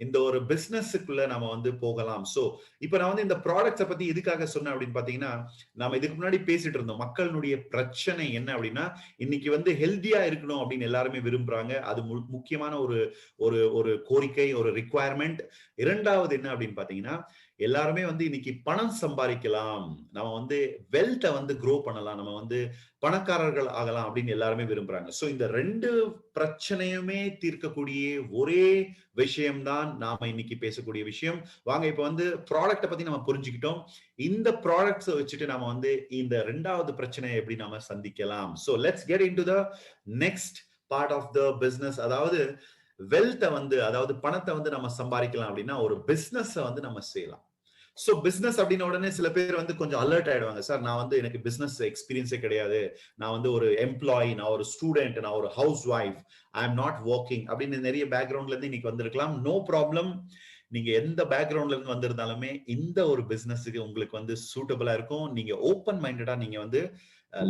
இந்த ஒரு பிசினஸுக்குள்ள நம்ம வந்து போகலாம். சோ இப்ப நான் வந்து இந்த ப்ராடக்ட்ஸை பத்தி எதுக்காக சொன்னேன் அப்படின்னு பாத்தீங்கன்னா, நாம இதுக்கு முன்னாடி பேசிட்டு இருந்தோம் மக்களுடைய பிரச்சனை என்ன அப்படின்னா, இன்னைக்கு வந்து ஹெல்தியா இருக்கணும் அப்படின்னு எல்லாருமே விரும்புறாங்க. அது முக்கியமான ஒரு ஒரு ஒரு கோரிக்கை, ஒரு ரிக்குவயர்மெண்ட். இரண்டாவது என்ன அப்படின்னு பாத்தீங்கன்னா, எல்லாருமே வந்து இன்னைக்கு பணம் சம்பாதிக்கலாம், நம்ம வந்து வெல்த்த வந்து க்ரோ பண்ணலாம், நம்ம வந்து பணக்காரர்கள் ஆகலாம் அப்படின்னு எல்லாருமே விரும்புறாங்க. சோ இந்த ரெண்டு பிரச்சனையுமே தீர்க்கக்கூடிய ஒரே விஷயம்தான் நாம இன்னைக்கு பேசக்கூடிய விஷயம். வாங்க இப்ப வந்து ப்ராடக்ட்ட பத்தி நம்ம புரிஞ்சுக்கிட்டோம். இந்த ப்ராடக்ட்ஸ வச்சுட்டு நாம வந்து இந்த இரண்டாவது பிரச்சனையை எப்படி நாம சந்திக்கலாம். So let's get into the next part of the business. அதாவது வெல்த்த வந்து, அதாவது பணத்தை வந்து நம்ம சம்பாதிக்கலாம் அப்படின்னா ஒரு பிசினஸ் வந்து நம்ம செய்யலாம். சோ பிசினஸ் அப்படின்ன உடனே சில பேர் வந்து கொஞ்சம் அலர்ட் ஆயிடுவாங்க. சார் நான் வந்து எனக்கு பிசினஸ் எக்ஸ்பீரியன்ஸே கிடையாது, நான் வந்து ஒரு எம்ப்ளாயி, நான் ஒரு ஸ்டூடெண்ட், நான் ஒரு housewife, I am not working அப்படின்னு நிறைய பேக்ரவுண்ட்ல இருந்து இன்னைக்கு வந்திருக்கலாம். No problem. நீங்க எந்த பேக்ரவுண்ட்ல இருந்து வந்திருந்தாலுமே இந்த ஒரு பிசினஸுக்கு உங்களுக்கு வந்து சூட்டபிளா இருக்கும். நீங்க ஓப்பன் மைண்டடா நீங்க வந்து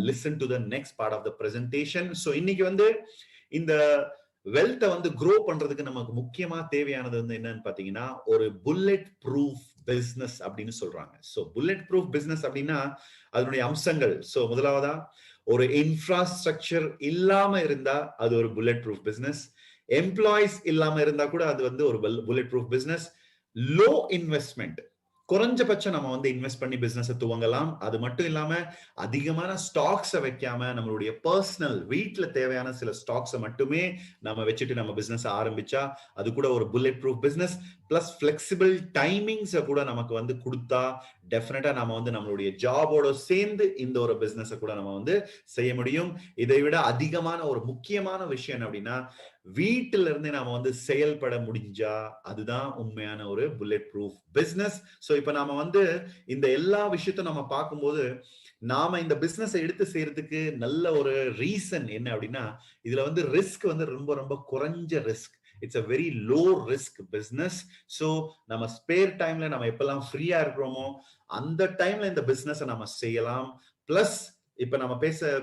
listen to the next part of the presentation. So இன்னைக்கு வந்து இந்த வெல்த்த வந்து க்ரோ பண்றதுக்கு நமக்கு முக்கியமா தேவையானது வந்து என்னன்னு பாத்தீங்கன்னா, ஒரு புல்லட் ப்ரூஃப் பிசினஸ் அப்படின்னு சொல்றாங்க. சோ புல்லட் ப்ரூஃப் பிசினஸ் அப்படின்னா அதனுடைய அம்சங்கள். சோ முதலாவதா ஒரு இன்ஃப்ராஸ்ட்ரக்சர் இல்லாம இருந்தா அது ஒரு புல்லட் ப்ரூஃப் பிசினஸ். எம்ப்ளாயிஸ் இல்லாம இருந்தா கூட அது வந்து ஒரு bullet proof business. Low investment, குறைஞ்சபட்சம் நம்ம வந்து இன்வெஸ்ட் பண்ணி பிசினஸ் துவங்கலாம். அது மட்டும் இல்லாம அதிகமான ஸ்டாக்ஸை வைக்காம நம்மளுடைய பர்சனல் வீட்டுல தேவையான சில ஸ்டாக்ஸை மட்டுமே நம்ம வச்சுட்டு நம்ம பிசினஸ் ஆரம்பிச்சா அது கூட ஒரு bullet proof business. Plus flexible டைமிங்ஸை கூட நமக்கு வந்து கொடுத்தா டெஃபினட்டா நம்ம வந்து நம்மளுடைய ஜாபோட சேர்ந்து இந்த ஒரு பிசினஸை கூட நம்ம வந்து செய்ய முடியும். இதை விட அதிகமான ஒரு முக்கியமான விஷயம் என்ன அப்படின்னா, வீட்டில இருந்து நாம வந்து செயல்பட முடிஞ்சா அதுதான் உண்மையான ஒரு புல்லட் ப்ரூஃப் பிசினஸ். சோ இப்ப நாம வந்து இந்த எல்லா விஷயத்தையும் நம்ம பார்க்கும்போது நாம இந்த பிசினஸ் எடுத்து செய்யறதுக்கு நல்ல ஒரு ரீசன் என்ன அப்படின்னா, இதுல வந்து ரிஸ்க் வந்து ரொம்ப ரொம்ப குறைஞ்ச risk. It's a very low risk business. So நம்ம ஸ்பேர் டைம்ல நம்ம எப்பெல்லாம் ஃப்ரீயா இருக்கிறோமோ அந்த டைம்ல இந்த பிசினஸ் நம்ம செய்யலாம். பிளஸ் இப்ப நம்ம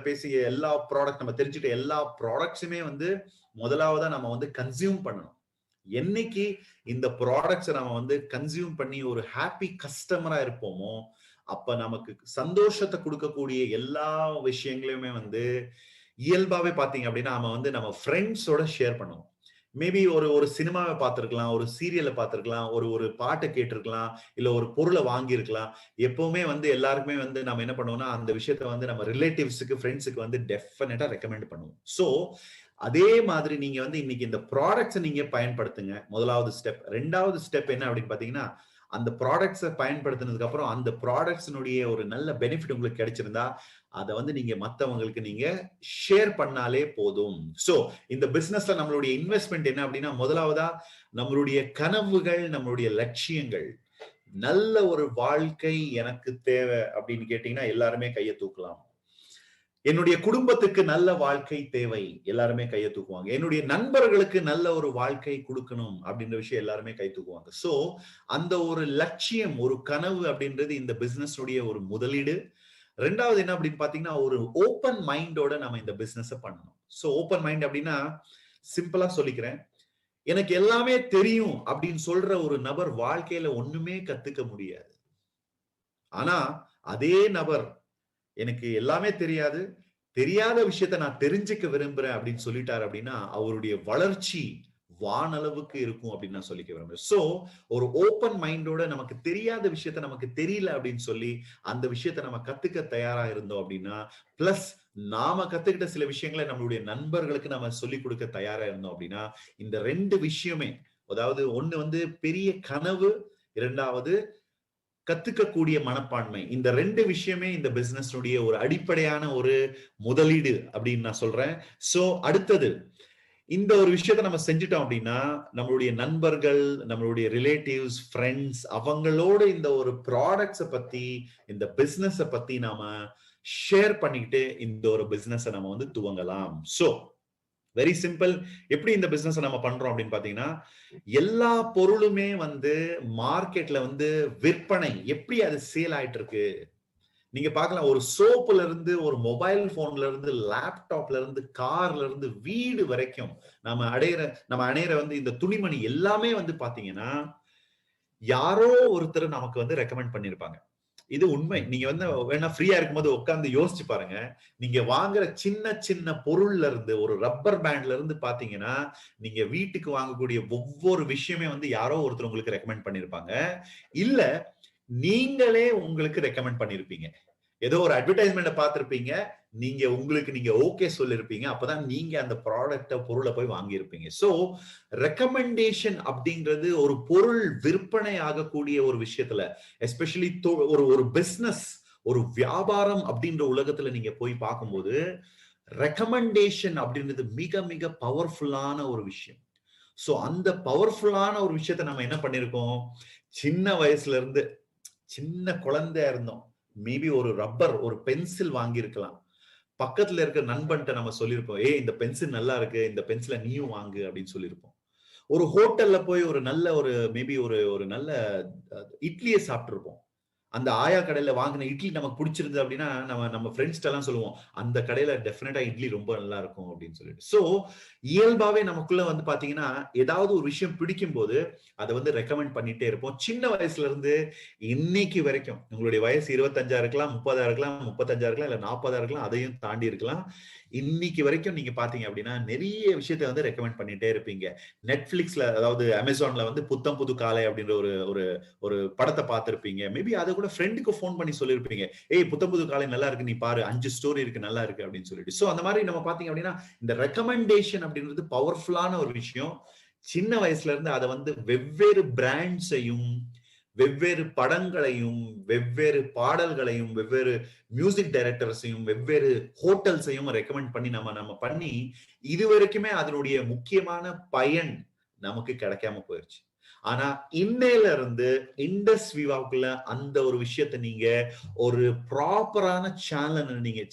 பேசிய எல்லா ப்ராடக்ட், நம்ம தெரிஞ்சுட்ட எல்லா ப்ராடக்ட்ஸுமே வந்து முதலாவதா நம்ம வந்து கன்சியூம் பண்ணணும். என்னைக்கு இந்த ப்ராடக்ட்ஸை நம்ம வந்து கன்சியூம் பண்ணி ஒரு ஹாப்பி கஸ்டமரா இருப்போமோ அப்ப நமக்கு சந்தோஷத்தை கொடுக்கக்கூடிய எல்லா விஷயங்களையுமே வந்து இயல்பாவே பாத்தீங்க அப்படின்னா நம்ம வந்து நம்ம ஃப்ரெண்ட்ஸோட ஷேர் பண்ணுவோம். மேபி ஒரு ஒரு சினிமாவை பார்த்திருக்கலாம், ஒரு சீரியலை பார்த்திருக்கலாம், ஒரு ஒரு பாட்டை கேட்டிருக்கலாம், இல்ல ஒரு பொருளை வாங்கியிருக்கலாம். எப்பவுமே வந்து எல்லாருக்குமே வந்து நம்ம என்ன பண்ணுவோம்னா அந்த விஷயத்த வந்து நம்ம ரிலேட்டிவ்ஸுக்கு, ஃப்ரெண்ட்ஸுக்கு வந்து டெஃபினட்டா ரெக்கமெண்ட் பண்ணுவோம். சோ அதே மாதிரி நீங்க வந்து இன்னைக்கு இந்த ப்ராடக்ட்ஸை நீங்க பயன்படுத்துங்க. முதலாவது ஸ்டெப். ரெண்டாவது ஸ்டெப் என்ன அப்படின்னு பாத்தீங்கன்னா, அந்த ப்ராடக்ட்ஸை பயன்படுத்தினதுக்கு அப்புறம் அந்த ப்ராடக்ட்ஸினுடைய ஒரு நல்ல பெனிஃபிட் உங்களுக்கு கிடைச்சிருந்தா அதை வந்து நீங்க மத்தவங்களுக்கு நீங்க ஷேர் பண்ணாலே போதும். சோ இந்த பிசினஸ்ல நம்மளுடைய இன்வெஸ்ட்மெண்ட் என்ன அப்படின்னா, முதலாவதா நம்மளுடைய கனவுகள், நம்மளுடைய லட்சியங்கள். நல்ல ஒரு வாழ்க்கை எனக்கு தேவை அப்படின்னு கேட்டீங்கன்னா எல்லாருமே கையை தூக்கலாம். என்னுடைய குடும்பத்துக்கு நல்ல வாழ்க்கை தேவை, எல்லாருமே கையை தூக்குவாங்க. என்னுடைய நண்பர்களுக்கு நல்ல ஒரு வாழ்க்கை கொடுக்கணும் அப்படின்ற விஷயம் எல்லாருமே கை தூக்குவாங்க. சோ அந்த ஒரு லட்சியம், ஒரு கனவு அப்படின்றது இந்த பிசினஸ் உடைய ஒரு முதலீடு. ரெண்டாவது என்ன அப்படின்னு பாத்தீங்கன்னா, ஒரு ஓப்பன் மைண்டோட நம்ம இந்த பிசினஸ் பண்ணணும். சோ ஓப்பன் மைண்ட் அப்படின்னா சிம்பிளா சொல்லிக்கிறேன், எனக்கு எல்லாமே தெரியும் அப்படின்னு சொல்ற ஒரு நபர் வாழ்க்கையில ஒண்ணுமே கத்துக்க முடியாது. ஆனா அதே நபர் எனக்கு எல்லாமே தெரியாது, தெரியாத விஷயத்த நான் தெரிஞ்சுக்க விரும்புறேன் அப்படின்னு சொல்லிட்டாரு அப்படின்னா அவருடைய வளர்ச்சி வானளவுக்கு இருக்கும் அப்படின்னு நான் சொல்லிக்க விரும்புறேன். சோ ஒரு ஓப்பன் மைண்டோட நமக்கு தெரியாத விஷயத்த நமக்கு தெரியல அப்படின்னு சொல்லி அந்த விஷயத்த நம்ம கத்துக்க தயாரா இருந்தோம் அப்படின்னா, பிளஸ் நாம கத்துக்கிட்ட சில விஷயங்களை நம்மளுடைய நண்பர்களுக்கு நம்ம சொல்லிக் கொடுக்க தயாரா இருந்தோம் அப்படின்னா, இந்த ரெண்டு விஷயமே, அதாவது ஒண்ணு வந்து பெரிய கனவு, இரண்டாவது கத்துக்கக்கூடிய மனப்பான்மை, இந்த ரெண்டு விஷயமே இந்த பிசினஸ் ஒரு அடிப்படையான ஒரு முதலீடு அப்படின்னு நான் சொல்றேன். சோ அடுத்தது இந்த ஒரு விஷயத்த நம்ம செஞ்சுட்டோம் அப்படின்னா நம்மளுடைய நண்பர்கள், நம்மளுடைய ரிலேட்டிவ்ஸ், ஃப்ரெண்ட்ஸ் அவங்களோட இந்த ஒரு ப்ராடக்ட்ஸை பத்தி, இந்த பிசினஸ் பத்தி நாம ஷேர் பண்ணிக்கிட்டு இந்த ஒரு பிசினஸ் நம்ம வந்து துவங்கலாம். So very simple. எப்படி இந்த பிசினஸ் நம்ம பண்றோம் அப்படின்னு பாத்தீங்கன்னா, எல்லா பொருளுமே வந்து மார்க்கெட்ல வந்து விற்பனை எப்படி அது சேல் ஆயிட்டு இருக்கு, நீங்க பார்க்கலாம், ஒரு சோப்புல இருந்து, ஒரு மொபைல் போன்ல இருந்து, லேப்டாப்ல இருந்து, கார்ல இருந்து, வீடு வரைக்கும் நம்ம அணையிற வந்து இந்த துணிமணி எல்லாமே வந்து பாத்தீங்கன்னா, யாரோ ஒருத்தர் நமக்கு வந்து ரெக்கமெண்ட் பண்ணியிருப்பாங்க. இது உண்மை. நீங்க வந்து வேணா ஃப்ரீயா இருக்கும்போது உட்கார்ந்து யோசிச்சு பாருங்க. நீங்க வாங்குற சின்ன சின்ன பொருள்ல இருந்து, ஒரு ரப்பர் பேண்ட்ல இருந்து பாத்தீங்கன்னா, நீங்க வீட்டுக்கு வாங்கக்கூடிய ஒவ்வொரு விஷயமே வந்து யாரோ ஒருத்தர் உங்களுக்கு ரெக்கமெண்ட் பண்ணியிருப்பாங்க. இல்ல நீங்களே உங்களுக்கு ரெக்கமெண்ட் பண்ணியிருப்பீங்க. ஏதோ ஒரு அட்வர்டைஸ்மென்ட்ட பார்த்திருப்பீங்க. நீங்க உங்களுக்கு நீங்க ஓகே சொல்லியிருப்பீங்க. அப்பதான் நீங்க அந்த பொருள போய் வாங்கியிருப்பீங்க. சோ, ரெக்கமெண்டேஷன் அப்படின்றது ஒரு பொருள் விற்பனை ஆகக்கூடிய ஒரு விஷயத்துல, எஸ்பெஷலி ஒரு ஒரு பிசினஸ், ஒரு வியாபாரம் அப்படின்ற உலகத்துல நீங்க போய் பார்க்கும்போது, ரெக்கமெண்டேஷன் அப்படின்றது மிக மிக பவர்ஃபுல்லான ஒரு விஷயம். சோ, அந்த பவர்ஃபுல்லான ஒரு விஷயத்த நம்ம என்ன பண்ணியிருக்கோம், சின்ன வயசுல இருந்து சின்ன குழந்தையா இருந்தோம். மேபி ஒரு ரப்பர், ஒரு பென்சில் வாங்கியிருக்கலாம். பக்கத்துல இருக்கிற நண்பன்ட்ட நம்ம சொல்லியிருப்போம். "ஏய் இந்த பென்சில் நல்லா இருக்கு. இந்த பென்சில நீயும் வாங்கு" அப்படின்னு சொல்லியிருப்போம். ஒரு ஹோட்டல்ல போய் ஒரு நல்ல ஒரு மேபி ஒரு ஒரு நல்ல இட்லிய சாப்பிட்டுருப்போம். அந்த ஆயா கடையில வாங்குன இட்லி நமக்கு புடிச்சிருந்தது அப்படின்னா, நம்ம நம்ம ஃபிரெண்ட்ஸ்ட்ட எல்லாம் சொல்லுவோம். அந்த கடையில டெஃபினட்டா இட்லி ரொம்ப நல்லா இருக்கும் அப்படின்னு சொல்லிட்டு. சோ, இயல்பாவே நமக்குள்ள வந்து பாத்தீங்கன்னா, ஏதாவது ஒரு விஷயம் பிடிக்கும்போது, அத வந்து ரெக்கமெண்ட் பண்ணிட்டே இருப்போம். சின்ன வயசுல இருந்து இன்னைக்கு வரைக்கும். உங்களுடைய வயசு 25ஆ இருக்கலாம், 30ஆ இருக்கலாம், 35ஆ இருக்கலாம், இல்ல 40ஆ இருக்கலாம், அதையும் தாண்டி இருக்கலாம். இன்னைக்கு வரைக்கும் நீங்க பாத்தீங்க அப்படின்னா, நெறைய விஷயத்த வந்து ரெக்கமெண்ட் பண்ணிட்டே இருப்பீங்க. Netflixல அதாவது Amazonல வந்து புத்தம் புது காலை அப்படின்ற ஒரு ஒரு ஒரு படத்த பார்த்திருப்பீங்க. மேபி அத கூட ஃப்ரெண்டுக்கு ஃபோன் பண்ணி சொல்லியிருப்பீங்க. "ஏய் புத்தம் புது காலை நல்லா இருக்கு. நீ பாரு. 5 ஸ்டோரி இருக்கு. நல்லா இருக்கு." அப்படின்னு சொல்லிட்டு. சோ அந்த மாரி நம்ம பார்த்தீங்க அப்படின்னா, இந்த ரெக்கமெண்டேஷன் அப்படின்றது பவர்ஃபுல்லான ஒரு விஷயம். சின்ன வயசுல இருந்து அத வந்து வெவ்வேறு பிராண்ட்ஸையும், வெவ்வேறு படங்களையும், வெவ்வேறு பாடல்களையும், வெவ்வேறு மியூசிக் டைரக்டர்ஸையும், வெவ்வேறு ஹோட்டல்ஸையும் ரெக்கமெண்ட் பண்ணி நம்ம நம்ம பண்ணி, இதுவரைக்குமே அதனுடைய முக்கியமான பயன் நமக்கு கிடைக்காம போயிருச்சு. ஆனா, இன்னையில இருந்து இண்டஸ் விவாவுக்குள்ள அந்த ஒரு விஷயத்த நீங்க ஒரு ப்ராப்பரான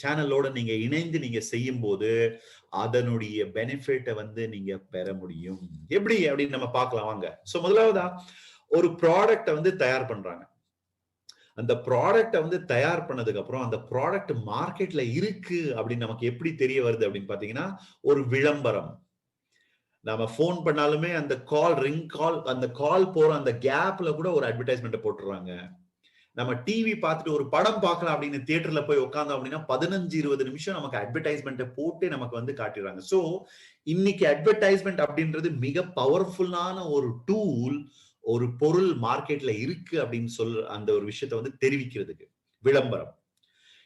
சேனலோட நீங்க இணைந்து நீங்க செய்யும்போது, அதனுடைய பெனிஃபிட்ட வந்து நீங்க பெற முடியும். எப்படி அப்படின்னு நம்ம பார்க்கலாம் வாங்க. சோ முதலாவதா ஒரு ப்ராடக்ட்ட வந்து தயார் பண்றாங்க. அந்த ப்ராடக்ட்ட வந்து தயார் பண்ணதுக்கு அப்புறம், அந்த ப்ராடக்ட் மார்க்கெட்ல இருக்கு அப்படின்னு நமக்கு எப்படி தெரிய வருது அப்படின்னு பார்த்தீங்கன்னா, ஒரு விளம்பரம். நாம ஃபோன் பண்ணாலுமே அந்த அந்த கால் போற அந்த கேப்ல கூட ஒரு அட்வர்டைஸ்மென்ட்ட போட்டுர்றாங்க. நம்ம டிவி பார்த்துட்டு ஒரு படம் பார்க்கலாம் அப்படின்னு தியேட்டர்ல போய் உட்கார்ந்தோம் அப்படின்னா 15, 20 நிமிஷம் நமக்கு அட்வர்டைஸ்மென்ட்ட போட்டு நமக்கு வந்து காட்டிடுறாங்க. சோ, இன்னைக்கு அட்வர்டைஸ்மென்ட் அப்படின்றது மிக பவர்ஃபுல்லான ஒரு டூல். ஒரு பொருள் மார்க்கெட்ல இருக்கு அப்படின்னு அந்த ஒரு விஷயத்த வந்து தெரிவிக்கிறதுக்கு. விளம்பரம்.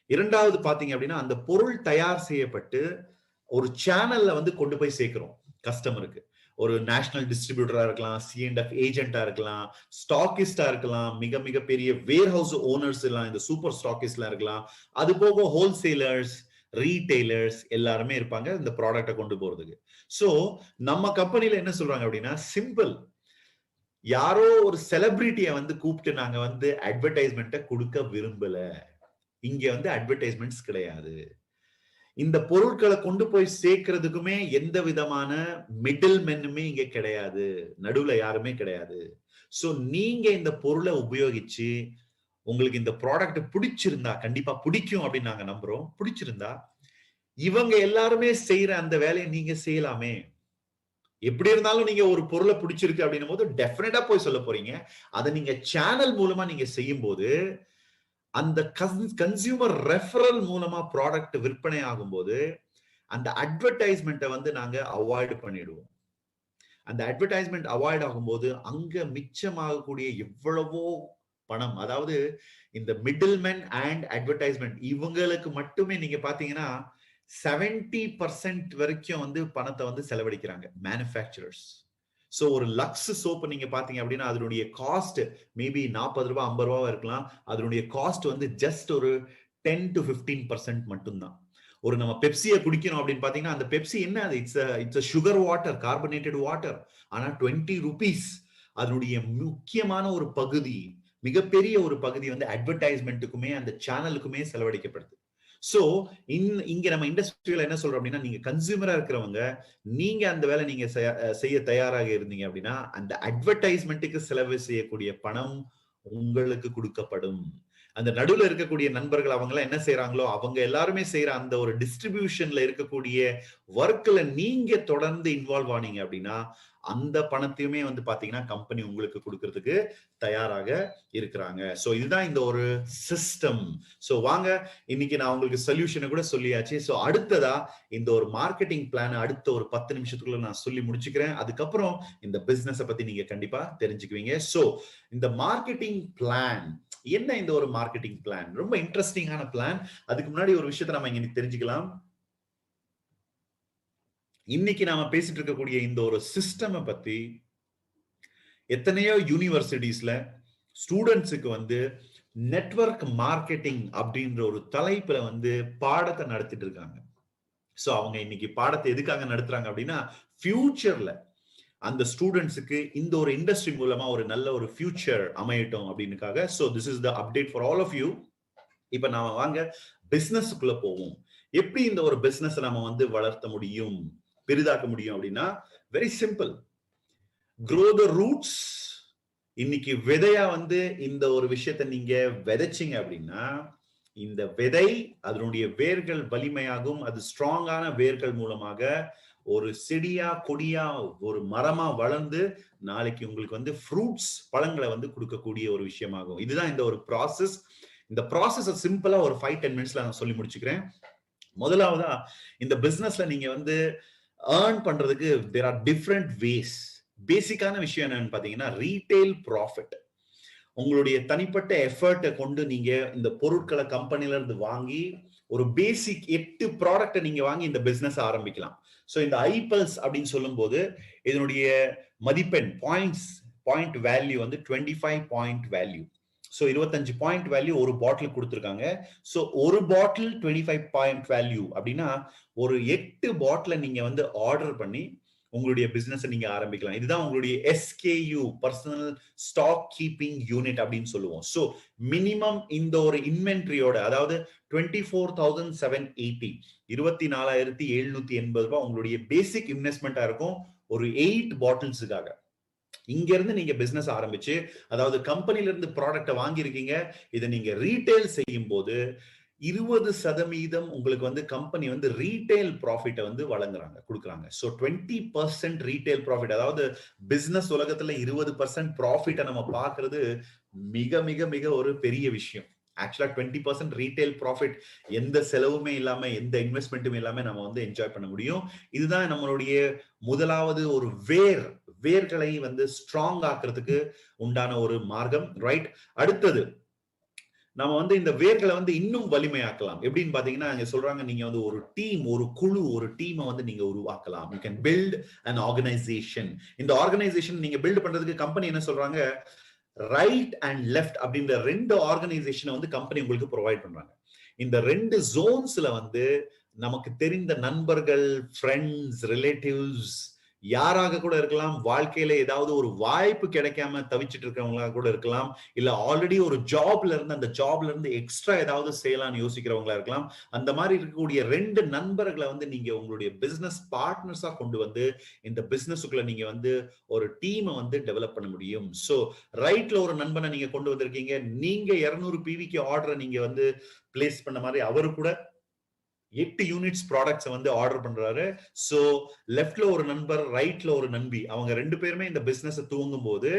2வது பார்த்தீங்க அப்படின்னா, அந்த பொருள் தயார் செய்யப்பட்டு ஒரு சேனல்ல வந்து கொண்டு போய் சேர்க்கிறோம் கஸ்டமருக்கு. ஒரு நேஷனல் டிஸ்ட்ரிபியூட்டரா இருக்கலாம், சி&எஃப் ஏஜென்ட்டா இருக்கலாம், ஸ்டாக்கிஸ்ட்டா இருக்கலாம், மிக மிக பெரிய வேர்ஹவுஸ் ஓனர்ஸ் எல்லாம் இந்த சூப்பர் ஸ்டாக்கிஸ்ட்லாம் இருக்கலாம். அது போக ஹோல்சேலர்ஸ், ரீட்டெய்லர்ஸ் எல்லாருமே இருப்பாங்க இந்த ப்ராடக்ட்ட கொண்டு போறதுக்கு. சோ, நம்ம கம்பெனில என்ன சொல்றாங்க அப்படின்னா, சிம்பிள். யாரோ ஒரு செலிபிரிட்டிய வந்து கூப்பிட்டு நாங்க வந்து அட்வர்டைஸ்மென்ட்ட குடுக்க விரும்பல. இங்க வந்து அட்வர்டைஸ்மென்ட்ஸ் கிடையாது. இந்த பொருட்கள கொண்டு போய் சேர்க்கிறதுக்குமே எந்த விதமான மிடில் மென்னுமே இங்க கிடையாது. நடுவுல யாருமே கிடையாது. சோ நீங்க இந்த பொருள உபயோகிச்சு, உங்களுக்கு இந்த ப்ராடக்ட் பிடிச்சிருந்தா, கண்டிப்பா பிடிக்கும் அப்படின்னு நாங்க நம்புறோம். பிடிச்சிருந்தா, இவங்க எல்லாருமே செய்ற அந்த வேலைய நீங்க செய்யலாமே. எப்படி இருந்தாலும் நீங்க ஒரு பொருள பிடிச்சிருக்கு அப்படின்னும்போது டெஃபினட்டா போய் சொல்லப் போறீங்க. அத நீங்க சேனல் மூலமா நீங்க செய்யும்போது, அந்த கன்சியூமர் ரெஃபரல் மூலமா ப்ராடக்ட் விற்பனை ஆகும்போது, அந்த அட்வர்டைஸ்மென்ட்ட வந்து நாங்க அவாய்ட் பண்ணிடுவோம். அந்த அட்வர்டைஸ்மென்ட் அவாய்ட் ஆகும்போது, அங்க மிச்சமாகக்கூடிய எவ்வளவோ பணம். அதாவது இந்த மிடில்மேன் அண்ட் அட்வர்டைஸ்மென்ட் இவங்களுக்கு மட்டுமே நீங்க பார்த்தீங்கன்னா, 70% வரைக்கும் வந்து பணத்த வந்து செலவழிக்கிறாங்க. மேனுஃபேக்சரர்ஸ். சோ ஒரு லக்ஸ் சோப் நீங்க பார்த்தீங்க அப்படின்னா, அதனுடைய காஸ்ட் மேபி ரூ. 40 ரூ. 50 இருக்கலாம். அதனுடைய காஸ்ட் வந்து ஜஸ்ட் ஒரு 10 to 15% மட்டும் தான். ஒரு நம்ம பெப்சிய குடிக்கிறோம் அப்படின்னு பார்த்தீங்கன்னா, அந்த பெப்சி என்ன அது? It's a sugar water, carbonated water. ஆனா ₹20 அதனுடைய முக்கியமான ஒரு பகுதி, மிகப்பெரிய ஒரு பகுதி வந்து அட்வர்டைஸ்மென்ட்டுக்குமே, அந்த சேனலுக்குமே செலவழிக்கப்படுது. சோ, இங்க நம்ம இண்டஸ்ட்ரியில என்ன சொல்றோம் அப்படின்னா, நீங்க கன்சியூமரா இருக்கிறவங்க, நீங்க அந்த வேலை நீங்க செய்ய தயாராக இருந்தீங்க அப்படின்னா, அந்த அட்வர்டைஸ்மென்ட்க்கு செலவு செய்யக்கூடிய பணம் உங்களுக்கு குடுக்கப்படும். அந்த நடுவுல இருக்கக்கூடிய நண்பர்கள் அவங்க எல்லாம் என்ன செய்யறாங்களோ அவங்க எல்லாருமே செய்யற அந்த ஒரு டிஸ்ட்ரிபியூஷன்ல இருக்கக்கூடிய ஒர்க்ல நீங்க தொடர்ந்து இன்வால்வ் ஆனீங்க அப்படின்னா அந்த பணத்தையுமே வந்து பாத்தீங்கன்னா கம்பெனி உங்களுக்கு கொடுக்கறதுக்கு தயாராக இருக்கிறாங்க. சோ இதுதான் இந்த ஒரு சிஸ்டம். சோ வாங்க இன்னைக்கு நான் உங்களுக்கு சொல்யூஷனை கூட சொல்லியாச்சு. சோ அடுத்ததா இந்த ஒரு மார்க்கெட்டிங் பிளான் அடுத்த ஒரு 10 நிமிஷத்துக்குள்ள நான் சொல்லி முடிச்சுக்கிறேன். அதுக்கப்புறம் இந்த பிசினஸ் பத்தி நீங்க கண்டிப்பா தெரிஞ்சுக்குவீங்க. சோ இந்த மார்க்கெட்டிங் பிளான் என்ன? இந்த ஒரு மார்க்கெட்டிங் பிளான் ரொம்ப இன்ட்ரெஸ்டிங்கான பிளான். அதுக்கு முன்னாடி ஒரு விஷயத்தை நம்ம இங்க தெரிஞ்சுக்கலாம். இன்னைக்கு நாம பேசிட்டு இருக்கக்கூடிய இந்த ஒரு சிஸ்டம் பத்தி எத்தனையோ யூனிவர்சிட்டிஸ்ல ஸ்டூடெண்ட்ஸுக்கு வந்து நெட்வொர்க் மார்க்கெட்டிங் அப்படின்ற ஒரு தலைப்புல வந்து பாடத்தை நடத்திட்டு இருக்காங்க. சோ அவங்க இன்னைக்கு பாடத்தை எதுக்காக நடத்துறாங்க அப்படின்னா ஃபியூச்சர்ல அந்த ஸ்டூடெண்ட்ஸுக்கு இந்த ஒரு இண்டஸ்ட்ரி மூலமா ஒரு நல்ல ஒரு ஃபியூச்சர் அமையட்டும் அப்படின்னுக்காக. So this is the update for all of you. இப்ப நாம வாங்க பிசினஸ்க்குள்ள போவோம். எப்படி இந்த ஒரு பிசினஸ் நம்ம வந்து வளர்த்த முடியும், பெரிதாக்க முடியும் அப்படின்னா very simple. grow the roots. இன்னைக்கு விதையா வந்து இந்த ஒரு விஷயத்தை நீங்க விதைச்சிங்க அப்படின்னா இந்த விதை அதனுடைய வேர்கள் வலிமையாகும். அது ஸ்ட்ராங்கான வேர்கள் மூலமாக ஒரு செடியா கொடியா ஒரு மரமா வளர்ந்து நாளைக்கு உங்களுக்கு வந்து ஃப்ரூட்ஸ் பழங்களை வந்து கொடுக்கக்கூடிய ஒரு விஷயமாகும். இதுதான் இந்த ஒரு ப்ராசஸ். இந்த ப்ராசஸ் சிம்பிளா ஒரு 5-10 மினிட்ஸ்ல நான் சொல்லி முடிச்சுக்கிறேன். முதலாவதா இந்த பிசினஸ்ல நீங்க வந்து ஏர்ன் பண்றதுக்கு தேர் ஆர் டிஃப்ரெண்ட் வேஸ். பேசிக்கான விஷயம் என்னன்னு பாத்தீங்கன்னா ரீட்டைல் ப்ராஃபிட். உங்களுடைய தனிப்பட்ட எஃபர்ட்டை கொண்டு நீங்க இந்த பொருட்களை கம்பெனில இருந்து வாங்கி ஒரு பேசிக் 8 ப்ராடக்ட்டை நீங்க வாங்கி இந்த பிசினஸ் ஆரம்பிக்கலாம். சோ இந்த ஐபல்ஸ் அப்படின்னு சொல்லும் போது இதனுடைய மதிப்பெண் பாயிண்ட் வேல்யூ வந்து 25 point value. So 25 point value ஒரு பாட்டில் கொடுத்துருக்காங்க. சோ ஒரு பாட்டில் 25 பாயிண்ட் வேல்யூ அப்படின்னா ஒரு 8 பாட்டில நீங்க வந்து ஆர்டர் பண்ணி உங்களுடைய பிசினஸ் நீங்க ஆரம்பிக்கலாம். இதுதான் உங்களுடைய SKU, personal stock keeping unit அப்படின்னு சொல்லுவோம். சோ மினிமம் இந்த ஒரு இன்வென்ட்ரியோட அதாவது 24,780 24,780 ரூபாய் உங்களுடைய பேசிக் இன்வெஸ்ட்மெண்டா இருக்கும் ஒரு 8 பாட்டில்ஸுக்காக. இங்க இருந்து நீங்க பிசினஸ் ஆரம்பிச்சு அதாவது கம்பெனில இருந்து ப்ராடக்ட்டை வாங்கியிருக்கீங்க, இதை நீங்க ரீட்டைல் செய்யும் போது 20% உங்களுக்கு வந்து கம்பெனி வந்து ரீட்டைல் ப்ராஃபிட்டை வந்து வழங்குறாங்க, கொடுக்குறாங்க. ஸோ 20% ரீட்டைல் ப்ராஃபிட், அதாவது பிசினஸ் உலகத்துல 20% ப்ராஃபிட்டை நம்ம பார்க்கிறது மிக மிக மிக ஒரு பெரிய விஷயம். ஆக்சுவலா 20% ரீட்டைல் ப்ராஃபிட் எந்த செலவுமே இல்லாம எந்த இன்வெஸ்ட்மெண்ட்டுமே இல்லாம நம்ம வந்து என்ஜாய் பண்ண முடியும். இதுதான் நம்மளுடைய முதலாவது ஒரு வேர்களை வந்து ஸ்ட்ராங் ஆக்குறதுக்கு உண்டான ஒரு மார்க்கம், ரைட்? அடுத்தது நம்ம வந்து இந்த வேர்களை வந்து இன்னும் வலிமையாக்கலாம். எப்படின்னு பாத்தீங்கன்னா இங்க சொல்றாங்க நீங்க வந்து ஒரு டீம், ஒரு குழு, ஒரு டீமை வந்து நீங்க உருவாக்கலாம். You can build an organisation. இந்த ஆர்கனைசேஷன் நீங்க பில்ட் பண்றதுக்கு கம்பெனி என்ன சொல்றாங்க, ரைட் அண்ட் லெஃப்ட் அப்படின்ற 2 ஆர்கனைசேஷனை வந்து கம்பெனி உங்களுக்கு ப்ரொவைட் பண்றாங்க. இந்த 2 ஜோன்ஸ்ல வந்து நமக்கு தெரிந்த நண்பர்கள், ஃப்ரெண்ட்ஸ், ரிலேட்டிவ்ஸ் யாராக கூட இருக்கலாம். வாழ்க்கையில ஏதாவது ஒரு வாய்ப்பு கிடைக்காம தவிச்சிட்டு இருக்கிறவங்களா கூட இருக்கலாம். இல்ல ஆல்ரெடி ஒரு ஜாப்ல இருந்து அந்த ஜாப்ல இருந்து எக்ஸ்ட்ரா ஏதாவது செய்யலாம்னு யோசிக்கிறவங்களா இருக்கலாம். அந்த மாதிரி இருக்கக்கூடிய 2 நண்பர்களை வந்து நீங்க உங்களுடைய பிசினஸ் பார்ட்னர்ஸா கொண்டு வந்து இந்த பிசினஸுக்குள்ள நீங்க வந்து ஒரு டீமை வந்து டெவலப் பண்ண முடியும். சோ ரைட்ல ஒரு நண்பனை நீங்க கொண்டு வந்திருக்கீங்க. நீங்க 200 PVக்கு ஆர்டரை நீங்க வந்து பிளேஸ் பண்ண மாதிரி அவரு கூட 8 யூனிட்ஸ் ப்ராடக்ட்ஸ் வந்து ஆர்டர் பண்றாரு. சோ லெஃப்ட்ல ஒரு நண்பர், ரைட்ல ஒரு நண்பி, அவங்க 2 பேருமே இந்த பிசினஸ் துவங்கும் போது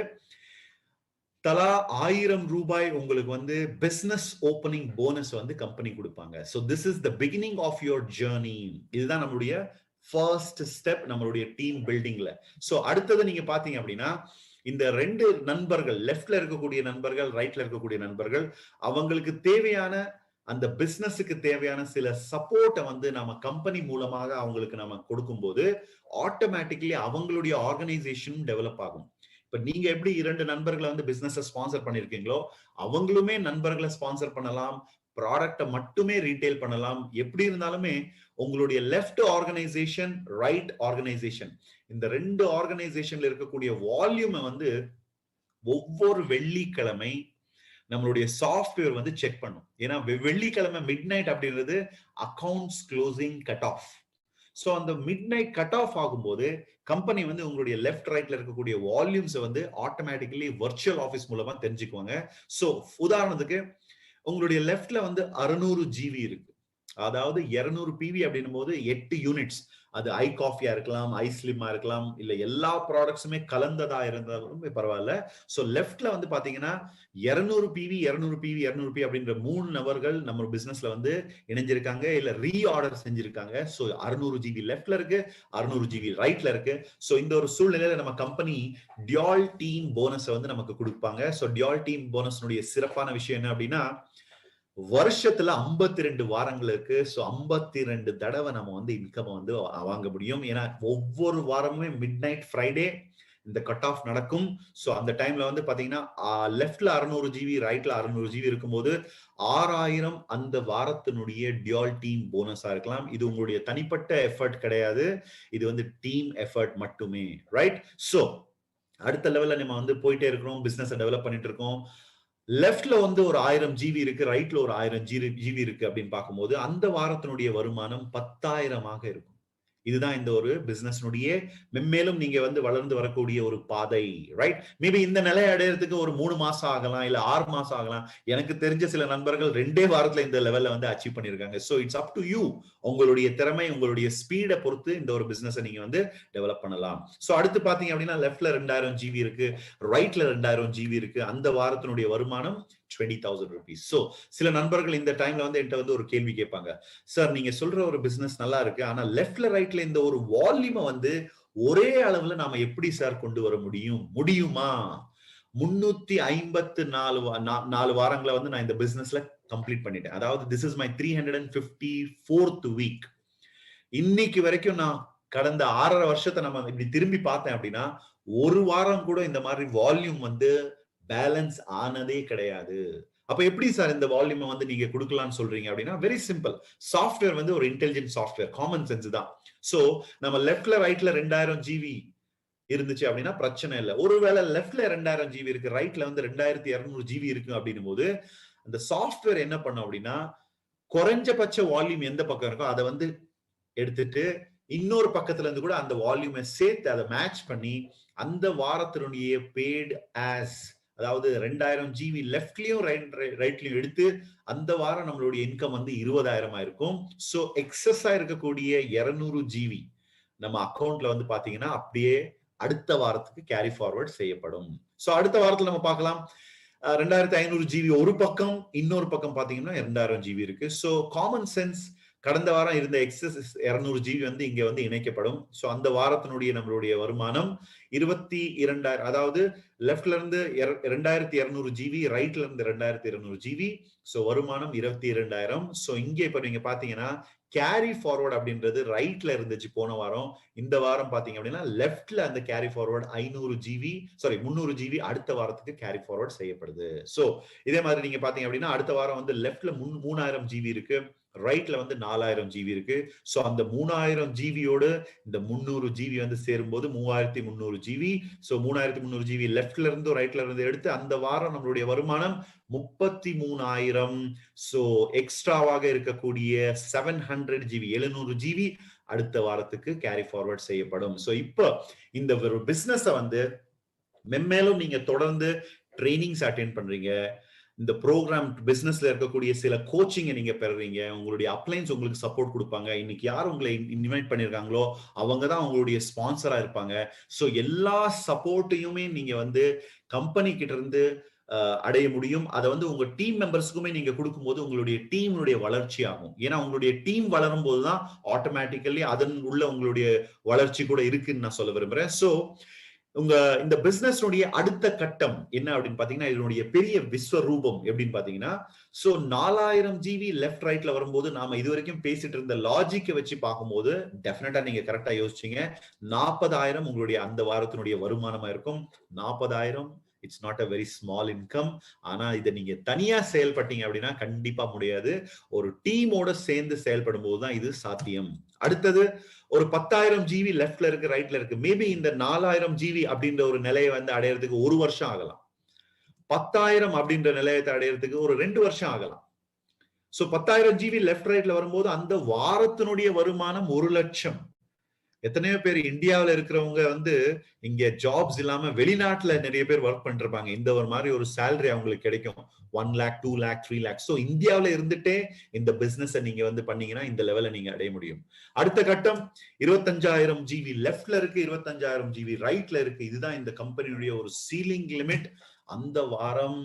தலா 1000 ரூபாய் உங்களுக்கு வந்து பிசினஸ் ஓபனிங் போனஸ் வந்து கம்பெனி கொடுப்பாங்க. So this is the beginning of your journey. இதுதான் நம்மளுடைய ஃபர்ஸ்ட் ஸ்டெப் நம்மளுடைய டீம் பில்டிங்ல. சோ அடுத்தது நீங்க பாத்தீங்க அப்படின்னா இந்த 2 நண்பர்கள், லெஃப்ட்ல இருக்கக்கூடிய நண்பர்கள், ரைட்ல இருக்கக்கூடிய நண்பர்கள், அவங்களுக்கு தேவையான அந்த பிசினஸுக்கு தேவையான சில சப்போர்ட்டை வந்து நம்ம கம்பெனி மூலமாக அவங்களுக்கு நம்ம கொடுக்கும்போது ஆட்டோமேட்டிக்கலி அவங்களுடைய ஆர்கனைசேஷன் டெவலப் ஆகும். இப்ப நீங்க எப்படி 2 நண்பர்களை வந்து பிசினஸ் ஸ்பான்சர் பண்ணிருக்கீங்களோ அவங்களுமே நண்பர்களை ஸ்பான்சர் பண்ணலாம், ப்ராடக்ட்டை மட்டுமே ரீட்டைல் பண்ணலாம். எப்படி இருந்தாலுமே உங்களுடைய லெஃப்ட் ஆர்கனைசேஷன், ரைட் ஆர்கனைசேஷன், இந்த 2 ஆர்கனைசேஷன்ல இருக்கக்கூடிய வால்யூமை வந்து ஒவ்வொரு வெள்ளிக்கிழமை நம்மளுடைய சாஃப்ட்வேர் வந்து செக் பண்ணும். ஏன்னா வெள்ளிக்கிழமை மிட் நைட் அப்படின்றது accounts closing cut off. So அந்த மிட் நைட் கட் ஆஃப் ஆகும்போது கம்பெனி வந்து உங்களுடைய லெஃப்ட் ரைட்ல இருக்கக்கூடிய வால்யூம்ஸ் வந்து ஆட்டோமேட்டிக்கலி வர்ச்சுவல் ஆஃபீஸ் மூலமா தெரிஞ்சுக்குவாங்க. சோ உதாரணத்துக்கு உங்களுடைய லெஃப்ட்ல வந்து 600 ஜிபி இருக்கு. அதாவது 200 பிவி அப்படின்னும் போது 8 யூனிட்ஸ். அது ஐ காஃபியா இருக்கலாம், ஐ ஸ்லிம்மா இருக்கலாம், இல்ல எல்லா ப்ராடக்ட்ஸுமே கலந்ததா இருந்தாலும் பரவாயில்ல. சோ லெஃப்ட்ல வந்து பாத்தீங்கன்னா 200 பிவி 200 பிவி 200 பி அப்படின்ற 3 நபர்கள் நம்ம பிசினஸ்ல வந்து இணைஞ்சிருக்காங்க, இல்ல ரீஆர்டர் செஞ்சிருக்காங்க. சோ 600 ஜிபி லெஃப்ட்ல இருக்கு, 600 ஜிபி ரைட்ல இருக்கு. சோ இந்த ஒரு சூழ்நிலையில நம்ம கம்பெனி டியால் டீம் போனஸ் வந்து நமக்கு கொடுப்பாங்க. சோ டியால் டீம் போனஸ்னுடைய சிறப்பான விஷயம் என்ன அப்படின்னா, வருஷத்துல 52 வாரங்கள் இருக்கு. சோ 52 தடவை நம்ம வந்து இன்கம் வந்து வாங்க முடியும். ஏன்னா ஒவ்வொரு வாரமுமே மிட் நைட் ஃப்ரைடே இந்த கட் ஆஃப் நடக்கும். சோ அந்த டைம்ல வந்து பாத்தீங்கன்னா லெஃப்ட்ல 600 ஜிபி ரைட்ல 600 ஜிபி இருக்கும்போது 6000 அந்த வாரத்தினுடைய டியால் டீம் போனஸா இருக்கலாம். இது உங்களுடைய தனிப்பட்ட எஃபர்ட் கிடையாது. இது வந்து டீம் எஃபர்ட் மட்டுமே. ரைட்? சோ அடுத்த லெவல்ல நம்ம வந்து போயிட்டே இருக்கிறோம். பிசினஸ் டெவலப் பண்ணிட்டு இருக்கோம். லெஃப்ட்ல வந்து ஒரு 1000 ஜிபி இருக்கு, ரைட்ல ஒரு 1000 ஜிபி இருக்கு அப்படின்னு பார்க்கும்போது அந்த வாரத்தினுடைய வருமானம் 10,000 இருக்கும். இதுதான் இந்த ஒரு பிசினஸ்னுடைய மென்மேலும் நீங்க வந்து வளர்ந்து வரக்கூடிய ஒரு பாதை. ரைட்? மேபி இந்த நிலை அடையறதுக்கு ஒரு 3 மாசம் ஆகலாம், இல்ல 6 மாசம் ஆகலாம். எனக்கு தெரிஞ்ச சில நண்பர்கள் 2 வாரத்துல இந்த லெவல்ல வந்து அச்சீவ் பண்ணிருக்காங்க. So it's up to you. உங்களுடைய திறமை, உங்களுடைய ஸ்பீட பொறுத்து இந்த ஒரு பிசினஸ் நீங்க வந்து டெவலப் பண்ணலாம். சோ அடுத்து பாத்தீங்க அப்படின்னா லெஃப்ட்ல 2000 ஜிபி இருக்கு, ரைட்ல 2000 ஜிபி இருக்கு. அந்த வாரத்தினுடைய வருமானம் 20,000 rupees. சோ சில நண்பர்கள் இந்த டைம்ல வந்து என்கிட்ட வந்து ஒரு கேள்வி கேட்பாங்க. சார் நீங்க சொல்ற ஒரு பிசினஸ் நல்லா இருக்கு, ஆனா லெஃப்ட்ல ரைட்ல இந்த ஒரு வால்யூமை வந்து ஒரே அளவுல நாம எப்படி சார் கொண்டு வர முடியுமா? 354 வாரங்களை வந்து நான் இந்த பிசினஸ்ல கம்ப்ளீட் பண்ணிட்டேன். அதாவது this is my 354th week. இன்னைக்கு வரைக்கும் நான் கடந்த 6.5 வருஷத்தை நம்ம இப்படி திரும்பி பார்த்தேன் அப்படின்னா ஒரு வாரம் கூட இந்த மாதிரி வால்யூம் வந்து பேலன்ஸ் ஆனதே கிடையாது. அப்ப எப்படி சார் இந்த வால்யூமை வந்து நீங்க கொடுக்கலாம்னு சொல்றீங்க அப்படின்னா வெரி சிம்பிள். சாஃப்ட்வேர் வந்து ஒரு இன்டெலிஜென்ட் சாஃப்ட்வேர், காமன் சென்ஸ் தான். சோ நம்ம லெஃப்ட்ல ரைட்ல 2000 ஜிபி இருந்துச்சு அப்படின்னா பிரச்சனை இல்லை. ஒருவேளை லெஃப்ட்ல 2000 ஜிபி இருக்கு, ரைட்ல வந்து 2200 ஜிபி இருக்கு அப்படின்னும் போது அந்த சாஃப்ட்வேர் என்ன பண்ணும் அப்படின்னா குறைஞ்சபட்ச வால்யூம் எந்த பக்கம் இருக்கோ அதை வந்து எடுத்துட்டு இன்னொரு பக்கத்துல இருந்து கூட அந்த வால்யூமை சேர்த்து அதை மேட்ச் பண்ணி அந்த வாரத்தினுடைய பெய்டு ஆஸ், அதாவது 2000 ஜிபி லெஃப்ட்லயும் ரைட்லயும் எடுத்து அந்த வாரம் நம்மளுடைய இன்கம் வந்து 20,000 இருக்கும். சோ எக்ஸஸா இருக்கக்கூடிய 200 ஜிபி நம்ம அக்கௌண்ட்ல வந்து பாத்தீங்கன்னா அப்படியே அடுத்த வாரத்துக்கு கேரி ஃபார்வர்ட் செய்யப்படும். சோ அடுத்த வாரத்துல நம்ம பார்க்கலாம். 2500 ஜிபி ஒரு பக்கம், இன்னொரு பக்கம் பாத்தீங்கன்னா 2000 ஜிபி இருக்கு. சோ காமன் சென்ஸ் கடந்த வாரம் இருந்த எக்ஸஸ் 200 ஜிபி வந்து இங்க வந்து இணைக்கப்படும். சோ அந்த வாரத்தினுடைய நம்மளுடைய வருமானம் 22,000, அதாவது லெஃப்ட்ல இருந்து 2200 ஜிபி, ரைட்ல இருந்து 2200 ஜிபி. சோ வருமானம் 22,000. சோ இங்க இப்ப நீங்க பாத்தீங்கன்னா கேரி ஃபார்வர்ட் அப்படின்றது ரைட்ல இருந்துச்சு போன வாரம். இந்த வாரம் பாத்தீங்க அப்படின்னா லெஃப்ட்ல அந்த கேரி ஃபார்வர்ட் 300 ஜிபி அடுத்த வாரத்துக்கு கேரி ஃபார்வர்ட் செய்யப்படுது. சோ இதே மாதிரி நீங்க பாத்தீங்க அப்படின்னா அடுத்த வாரம் வந்து லெஃப்ட்ல 3000 ஜிபி இருக்கு, ரைட்ல வந்து 4000 ஜிபி இருக்கு. சோ அந்த 3000 ஜிபியோட இந்த 300 ஜிபி வந்து சேரும்போது 3300 ஜிபி. சோ 3300 ஜிபி லெஃப்ட்ல இருந்து ரைட்ல இருந்து எடுத்து அந்த வாரம் நம்மளுடைய வருமானம் 33,000. சோ எக்ஸ்ட்ராவாக இருக்கக்கூடிய 700 ஜிபி 700 ஜிபி அடுத்த வாரத்துக்கு கேரி ஃபார்வர்ட் செய்யப்படும். சோ இப்போ இந்த ஒரு பிசினஸ் வந்து மென்மேலும் நீங்க தொடர்ந்து ட்ரைனிங்ஸ் அட்டெண்ட் பண்றீங்க, இந்த ப்ரோக்ராம் பிசினஸ்ல இருக்கக்கூடிய சில கோச்சிங்கை நீங்க பெறுறீங்க, உங்களுடைய அப்ளைன்ஸ் உங்களுக்கு சப்போர்ட் கொடுப்பாங்க. இன்னைக்கு யார் உங்களை இன்வைட் பண்ணிருக்காங்களோ அவங்க தான் உங்களுடைய ஸ்பான்சரா இருப்பாங்க. சோ எல்லா சப்போர்ட்டையுமே நீங்க வந்து கம்பெனி கிட்ட இருந்து அடைய முடியும். அதை வந்து உங்க டீம் மெம்பர்ஸ்க்குமே நீங்க கொடுக்கும்போது உங்களுடைய டீமுடைய வளர்ச்சி ஆகும். ஏன்னா உங்களுடைய டீம் வளரும் போதுதான் ஆட்டோமேட்டிக்கலி அதன் உள்ள உங்களுடைய வளர்ச்சி கூட இருக்குன்னு நான் சொல்ல விரும்புறேன். சோ உங்க இந்த பிசினஸ் அடுத்த கட்டம் என்ன அப்படின்னு பாத்தீங்கன்னா இதனுடைய பெரிய விஸ்வரூபம் எப்படின்னு பாத்தீங்கன்னா, சோ 4000 ஜிபி லெஃப்ட் ரைட்ல வரும்போது நாம இது வரைக்கும் பேசிட்டு இருந்த லாஜிக்கை வச்சு பார்க்கும்போது டெஃபினட்டா நீங்க கரெக்டா யோசிச்சீங்க. 40,000 உங்களுடைய அந்த வாரத்தினுடைய வருமானமா இருக்கும். 40,000 it's not a very small income. ஆனா இதை நீங்க தனியா செயல்பட்டீங்க அப்படின்னா கண்டிப்பா முடியாது. ஒரு டீமோட சேர்ந்து செயல்படும் போதுதான் இது சாத்தியம். அடுத்தது ஒரு 10,000 ஜிபி லெஃப்ட்ல இருக்கு, ரைட்ல இருக்கு. மேபி இந்த 4000 ஜிபி அப்படின்ற ஒரு நிலையை வந்து அடையறதுக்கு 1 வருஷம் ஆகலாம். 10,000 அப்படின்ற நிலையத்தை அடையறதுக்கு ஒரு 2 வருஷம் ஆகலாம். சோ 10,000 ஜிபி லெஃப்ட் ரைட்ல வரும்போது அந்த வாரத்தினுடைய வருமானம் 1 லட்சம். எத்தனையோ பேர் இந்தியாவில் இருக்கிறவங்க வந்து இங்க ஜாப்ஸ் இல்லாம வெளிநாட்டுல நிறைய பேர் ஒர்க் பண்ணிருப்பாங்க. இந்த ஒரு மாதிரி ஒரு சேலரி அவங்களுக்கு கிடைக்கும். 1 lakh 2 lakh 3 lakh. ஸோ இந்தியாவில இருந்துட்டே இந்த பிசினஸ் நீங்க வந்து பண்ணீங்கன்னா இந்த லெவலை நீங்க அடைய முடியும். அடுத்த கட்டம் 25,000 ஜிபி லெஃப்ட்ல இருக்கு, 25,000 ஜிபி ரைட்ல இருக்கு. இதுதான் இந்த கம்பெனியுடைய ஒரு சீலிங் லிமிட். அந்த வாரம்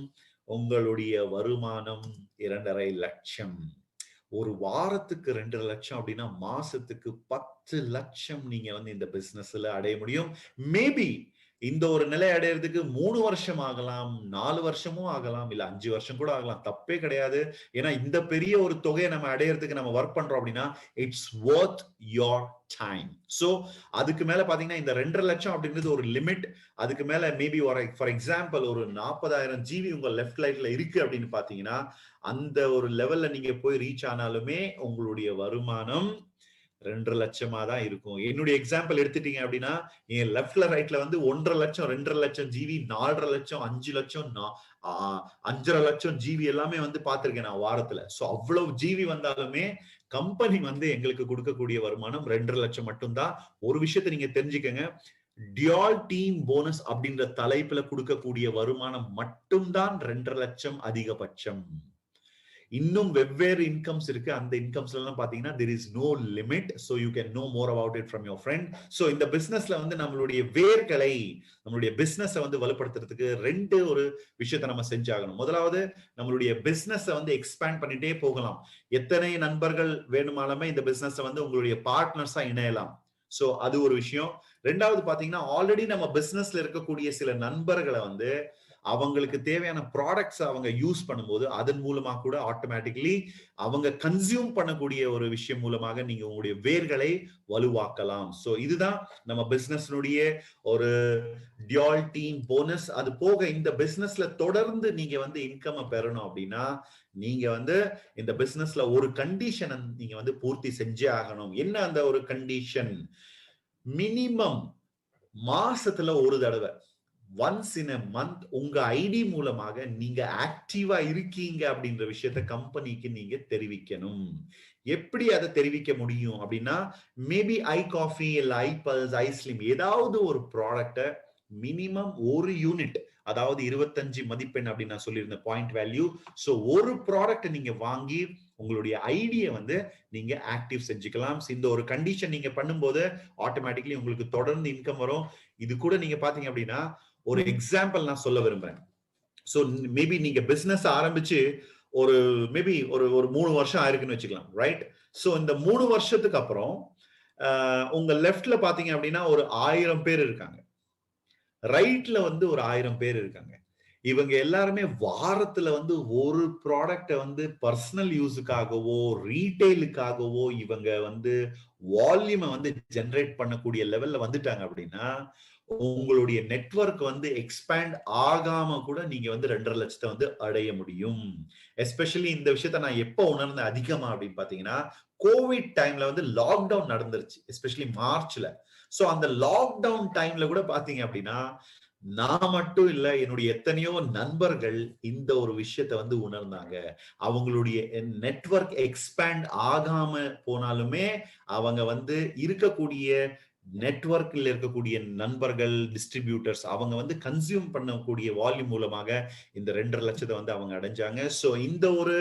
உங்களுடைய வருமானம் 2.5 லட்சம். ஒரு வாரத்துக்கு 2 லட்சம் அப்படின்னா மாசத்துக்கு 10 லட்சம் நீங்க வந்து இந்த பிசினஸ்ல அடைய முடியும். மேபி இந்த ஒரு நிலை அடையிறதுக்கு 3 வருஷம் ஆகலாம், 4 வருஷமும் ஆகலாம், இல்ல 5 வருஷம் கூட ஆகலாம். தப்பே கிடையாது. ஏன்னா இந்த பெரிய ஒரு தொகையை நம்ம அடையிறதுக்கு நம்ம ஒர்க் பண்றோம் அப்படின்னா it's Worth your time. So அதுக்கு மேல பாத்தீங்கன்னா இந்த 2.5 லட்சம் அப்படின்றது ஒரு லிமிட். அதுக்கு மேல மேபி ஃபார் எக்ஸாம்பிள் ஒரு 40,000 ஜிபி உங்க லெஃப்ட் லைட்ல இருக்கு அப்படின்னு பாத்தீங்கன்னா அந்த ஒரு லெவல்ல நீங்க போய் ரீச் ஆனாலுமே உங்களுடைய வருமானம் 2 லட்சமா தான் இருக்கும். என்னுடைய எக்ஸாம்பிள் எடுத்துட்டீங்க அப்படின்னா என் லெஃப்ட்ல ரைட்ல வந்து 1.5 லட்சம் 2.5 லட்சம் ஜிபி 4.5 லட்சம் 5 லட்சம் 5.5 லட்சம் ஜிபி எல்லாமே வந்து பார்த்திருக்கேன் நான் வாரத்துல. சோ அவ்வளவு ஜிபி வந்தாலுமே கம்பெனி வந்து எங்களுக்கு கொடுக்கக்கூடிய வருமானம் 2.5 லட்சம் மட்டும்தான். ஒரு விஷயத்தை நீங்க தெரிஞ்சுக்கங்க, டியால் டீம் போனஸ் அப்படின்ற தலைப்புல கொடுக்கக்கூடிய வருமானம் மட்டும்தான் 2.5 லட்சம் அதிகபட்சம். இன்னும் வெவ்வேறு இன்கம்ஸ் இருக்கு. அந்த இன்கம்ஸ்ல எல்லாம் பாத்தீங்கன்னா there is no limit, so you can know more about it from your friend. so இந்த பிசினஸ்ல வந்து நம்மளுடைய வேர்களை, நம்மளுடைய பிசினஸை வந்து வலுப்படுத்துறதுக்கு 2 ஒரு விஷயத்தை நம்ம செஞ்சாகணும். முதலாவது நம்மளுடைய பிசினஸை வந்து எக்ஸ்பேண்ட் பண்ணிட்டே போகலாம். எத்தனை நண்பர்கள் வேணுமாலுமே இந்த பிசினஸை வந்து உங்களுடைய பார்ட்னர்ஸா இணையலாம். சோ அது ஒரு விஷயம். 2வது பாத்தீங்கன்னா ஆல்ரெடி நம்ம பிசினஸ்ல இருக்கக்கூடிய சில நண்பர்களை வந்து அவங்களுக்கு தேவையான ப்ராடக்ட்ஸ் அவங்க யூஸ் பண்ணும்போது அதன் மூலமா கூட ஆட்டோமேட்டிக்கலி அவங்க கன்சியூம் பண்ணக்கூடிய ஒரு விஷயம் மூலமாக நீங்க உங்களுடைய வேர்களை வலுவாக்கலாம். சோ இதுதான் நம்ம பிசினஸ்னுடைய ஒரு டியால் டீம் போனஸ். அது போக இந்த பிசினஸ்ல தொடர்ந்து நீங்க வந்து இன்கம் பெறணும் அப்படின்னா நீங்க வந்து இந்த பிசினஸ்ல ஒரு கண்டிஷனை நீங்க வந்து பூர்த்தி செஞ்சே ஆகணும். என்ன அந்த ஒரு கண்டிஷன்? மினிமம் மாசத்துல ஒரு தடவை ஒன்ஸ் இன் a month உங்க ஐடி மூலமாக நீங்க ஆக்டிவா இருக்கீங்க அப்படின்ற விஷயத்த கம்பெனிக்கு நீங்க தெரிவிக்கணும். எப்படி அதை தெரிவிக்க முடியும் அப்படின்னா மேபி ஐ காஃபி இல்ல ஐ பல்ஸ் ஐ ஸ்லிம் ஏதாவது ஒரு ப்ராடக்ட மினிமம் ஒரு யூனிட், அதாவது 25 மதிப்பெண் அப்படின்னு நான் சொல்லியிருந்தேன் பாயிண்ட் வேல்யூ. சோ ஒரு ப்ராடக்ட் நீங்க வாங்கி உங்களுடைய ஐடியை வந்து நீங்க ஆக்டிவ் செஞ்சுக்கலாம். இந்த ஒரு கண்டிஷன் நீங்க பண்ணும்போது ஆட்டோமேட்டிக்கலி உங்களுக்கு தொடர்ந்து இன்கம் வரும். இது கூட நீங்க பாத்தீங்க அப்படின்னா ஒரு எக்ஸாம்பிள் நான் சொல்ல விரும்புறேன். சோ மேபி நீங்க பிசினஸ் ஆரம்பிச்சு ஒரு மேபி ஒரு 3 வருஷம் ஆயிருக்குன்னு வச்சுக்கலாம், ரைட்? சோ இந்த 3 வருஷத்துக்கு அப்புறம் உங்க லெஃப்ட்ல பாத்தீங்க அப்படின்னா ஒரு 1000 பேர் இருக்காங்க, ரைட்ல வந்து ஒரு 1000 பேர் இருக்காங்க. இவங்க எல்லாருமே வாரத்துல வந்து ஒரு ப்ராடக்ட வந்து பர்சனல் யூஸுக்காகவோ ரீட்டைலுக்காகவோ இவங்க வந்து வால்யூமை வந்து ஜெனரேட் பண்ணக்கூடிய லெவல்ல வந்துட்டாங்க அப்படின்னா உங்களுடைய நெட்வொர்க் வந்து எக்ஸ்பேண்ட் ஆகாம கூட நீங்க வந்து 2.5 லட்சத்தை வந்து அடைய முடியும். எஸ்பெஷலி இந்த விஷயத்த நான் எப்ப உணர்ந்தேன் அதிகமா அப்படின்னு பாத்தீங்கன்னா கோவிட் டைம்ல வந்து லாக்டவுன் நடந்துருச்சு, எஸ்பெஷலி மார்ச்ல. சோ அந்த லாக்டவுன் டைம்ல கூட பாத்தீங்க அப்படின்னா நான் மட்டும் இல்ல, என்னுடைய எத்தனையோ நண்பர்கள் இந்த ஒரு விஷயத்தை வந்து உணர்ந்தாங்க. அவங்களுடைய நெட்வொர்க் எக்ஸ்பேண்ட் ஆகாம போனாலுமே அவங்க வந்து இருக்கக்கூடிய நெட்வொர்க்ல இருக்கக்கூடிய நண்பர்கள், டிஸ்ட்ரிபியூட்டர்ஸ் அவங்க வந்து கன்சியூம் பண்ணக்கூடிய வால்யூம் மூலமாக இந்த 2.5 லட்சத்தை வந்து அவங்க அடைஞ்சாங்க. சோ இந்த ஒரு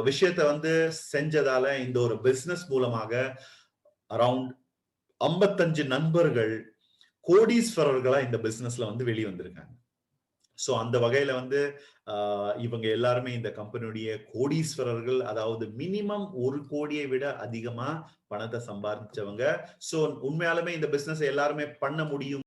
விஷயத்த வந்து செஞ்சதால இந்த ஒரு பிசினஸ் மூலமாக அரௌண்ட் 55 நண்பர்கள் கோடீஸ்வரர்களா இந்த பிசினஸ்ல வந்து வெளியே வந்திருக்காங்க. சோ அந்த வகையில வந்து இவங்க எல்லாருமே இந்த கம்பெனியுடைய கோடீஸ்வரர்கள், அதாவது மினிமம் 1 கோடியை விட அதிகமா பணத்தை சம்பாதிச்சவங்க. சோ உண்மையாலுமே இந்த பிசினஸ் எல்லாருமே பண்ண முடியும்.